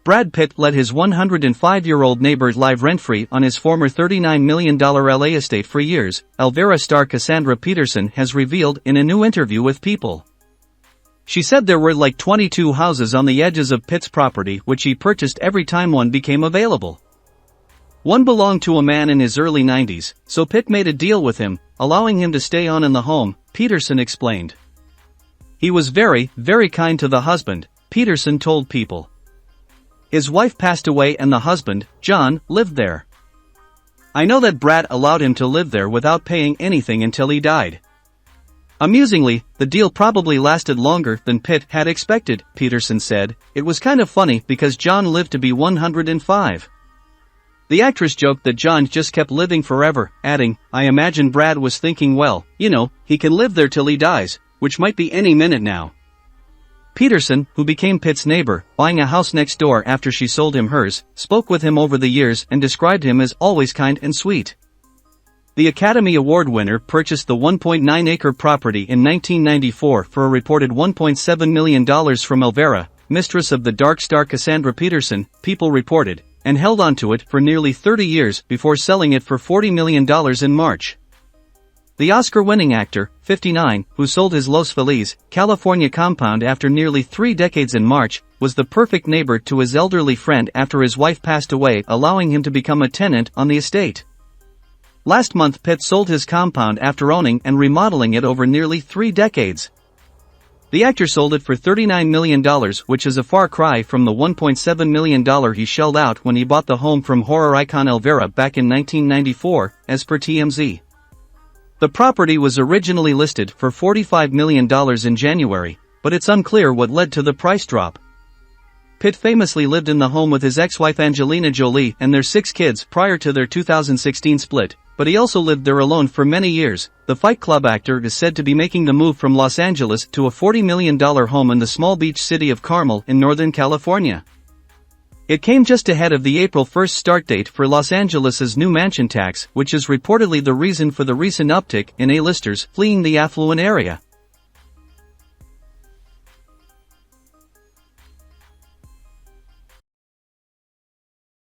Brad Pitt let his 105-year-old neighbor live rent-free on his former $39 million LA estate for years, Elvira star Cassandra Peterson has revealed in a new interview with People. She said there were like 22 houses on the edges of Pitt's property which he purchased every time one became available. One belonged to a man in his early 90s, so Pitt made a deal with him, allowing him to stay on in the home, Peterson explained. He was very, very kind to the husband, Peterson told People. His wife passed away and the husband, John, lived there. I know that Brad allowed him to live there without paying anything until he died. Amusingly, the deal probably lasted longer than Pitt had expected, Peterson said. It was kind of funny because John lived to be 105. The actress joked that John just kept living forever, adding, I imagine Brad was thinking, well, you know, he can live there till he dies, which might be any minute now. Peterson, who became Pitt's neighbor, buying a house next door after she sold him hers, spoke with him over the years and described him as always kind and sweet. The Academy Award winner purchased the 1.9-acre property in 1994 for a reported $1.7 million from Elvira, mistress of the dark star Cassandra Peterson, People reported, and held onto it for nearly 30 years before selling it for $40 million in March. The Oscar-winning actor, 59, who sold his Los Feliz, California compound after nearly 3 decades in March, was the perfect neighbor to his elderly friend after his wife passed away, allowing him to become a tenant on the estate. Last month Pitt sold his compound after owning and remodeling it over nearly 3 decades. The actor sold it for $39 million, which is a far cry from the $1.7 million he shelled out when he bought the home from horror icon Elvira back in 1994, as per TMZ. The property was originally listed for $45 million in January, but it's unclear what led to the price drop. Pitt famously lived in the home with his ex-wife Angelina Jolie and their 6 kids prior to their 2016 split, but he also lived there alone for many years. The Fight Club actor is said to be making the move from Los Angeles to a $40 million home in the small beach city of Carmel in Northern California. It came just ahead of the April 1 start date for Los Angeles's new mansion tax, which is reportedly the reason for the recent uptick in A-listers fleeing the affluent area.